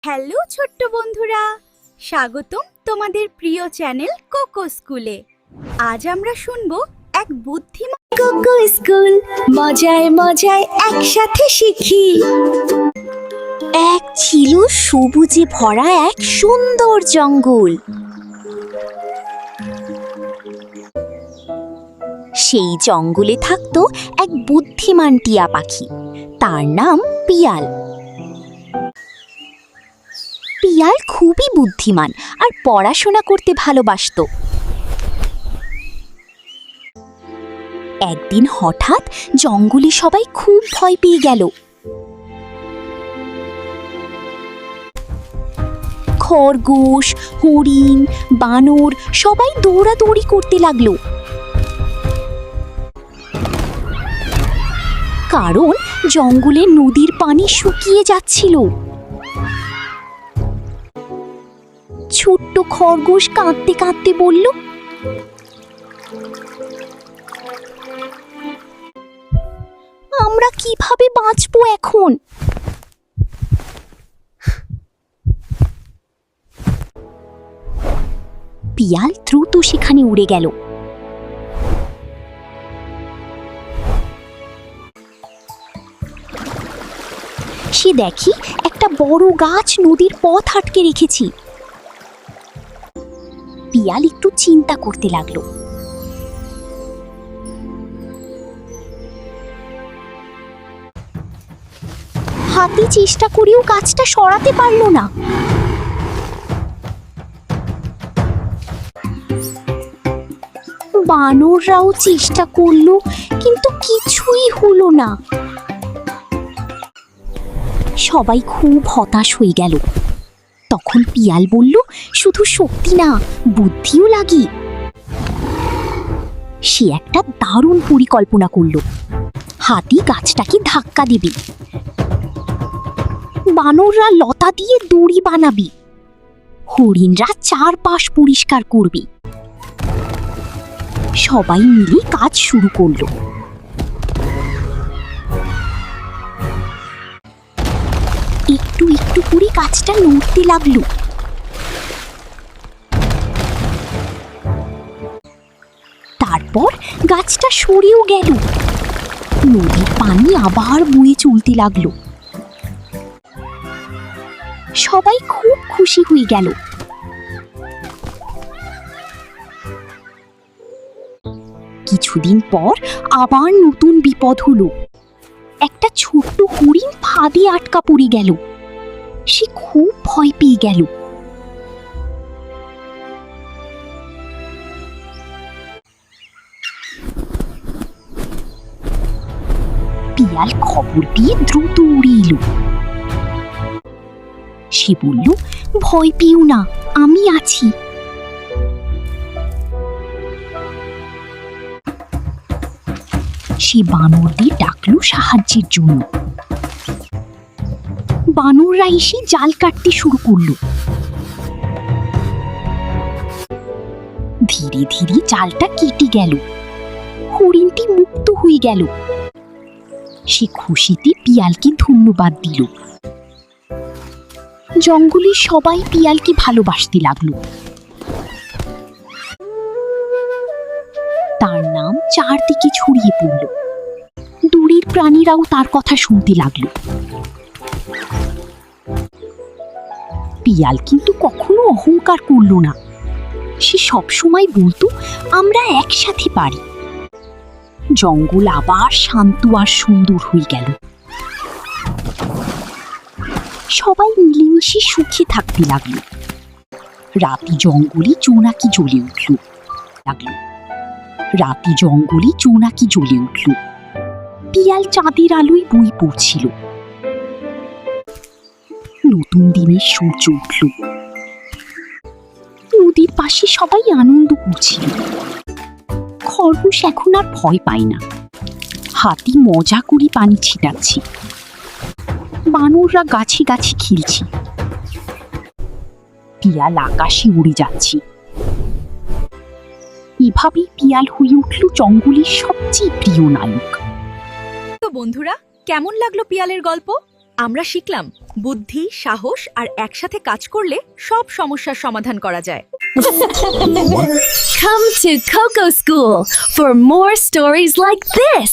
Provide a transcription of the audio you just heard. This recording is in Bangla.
হ্যালো ছোট্ট বন্ধুরা, স্বাগতম তোমাদের প্রিয় চ্যানেল কোকো স্কুলে। আজ আমরা শুনবো এক বুদ্ধিমান কোকো স্কুল, মজায় মজায় একসাথে শিখি। এক ছিল সবুজে ভরা এক সুন্দর জঙ্গল। সেই জঙ্গলে থাকতো এক বুদ্ধিমান টিয়া পাখি, তার নাম পিয়াল। পিয়াল খুবই বুদ্ধিমান আর পড়াশোনা করতে ভালোবাসতো। একদিন হঠাৎ জঙ্গলে সবাই খুব ভয় পেয়ে গেল। খরগোশ, হরিণ, বানর সবাই দৌড়াদৌড়ি করতে লাগলো, কারণ জঙ্গলে নদীর পানি শুকিয়ে যাচ্ছিল। ছোট্ট খরগোশ কাঁদতে কাঁদতে বলল, আমরা কিভাবে বাঁচবো এখন? পিয়াল দ্রুত সেখানে উড়ে গেল। সে দেখি একটা বড় গাছ নদীর পথ আটকে রেখেছি। পিয়াল একটু চিন্তা করতে লাগলো। হাতি চেষ্টা করেও গাছটা সরাতে পারল না। বানররাও চেষ্টা করলো, কিন্তু কিছুই হলো না। সবাই খুব হতাশ হয়ে গেল। তখন পিয়াল বলল, শুধু শক্তি না, বুদ্ধিও লাগে। সে একটা দারুণ পরিকল্পনা করলো। হাতি গাছটাকে ধাক্কা দেবে, বানররা লতা দিয়ে দড়ি বানাবে, হরিণরা চারপাশ পরিষ্কার করবে। সবাই মিলে কাজ শুরু করলো। একটু একটু করে গাছটা নড়তে লাগলো। তারপর গাছটা সরেও গেল। নদীর পানি আবার বয়ে চলতে লাগলো। সবাই খুব খুশি হয়ে গেল। কিছুদিন পর আবার নতুন বিপদ হলো। একটা ছোট্ট হরিণ ফাঁদে আটকা পড়ে গেল। সে খুব ভয় পেয়ে গেল। পিয়াল খবর পেয়ে দ্রুত উড়ে এলো। সে বলল, ভয় পেও না, আমি আছি। সে বানরদের ডাকলো সাহায্যের জন্য। বানররা এসে জাল কাটতে শুরু করলো। ধীরে ধীরে জালটা কেটে গেল। হরিণটি মুক্ত হয়ে গেল। সে খুশিতে পিয়ালকে ধন্যবাদ দিল। জঙ্গলের সবাই পিয়ালকে ভালোবাসতে লাগলো। তার নাম চারদিকে ছড়িয়ে পড়ল। দূরের প্রাণীরাও তার কথা শুনতে লাগলো। পিয়াল কিন্তু কখনো অহংকার করল না। সে সবসময় বলতো, আমরা একসাথে পারি। জঙ্গল আবার শান্ত আর সুন্দর হয়ে গেল। সবাই মিলেমিশে সুখে থাকতে লাগলো। রাতে জঙ্গলে জোনাকি জ্বলে উঠল। পিয়াল চাঁদের আলোয় বই পড়ছিল। নতুন দিনের সূর্য উঠল। নদীর পাশে সবাই আনন্দ করছিল। খরগোশ এখন আর ভয় পায় না। হাতি মজা করে পানি ছিটাচ্ছে। বানররা গাছে গাছে খেলছে। পিয়াল আকাশে উড়ে যাচ্ছে। এভাবেই পিয়াল হয়ে উঠল জঙ্গলের সবচেয়ে প্রিয় নায়ক। তো বন্ধুরা, কেমন লাগলো পিয়ালের গল্প? আমরা শিখলাম বুদ্ধি, সাহস আর একসাথে কাজ করলে সব সমস্যার সমাধান করা যায়। Come to Coco School for more stories like this.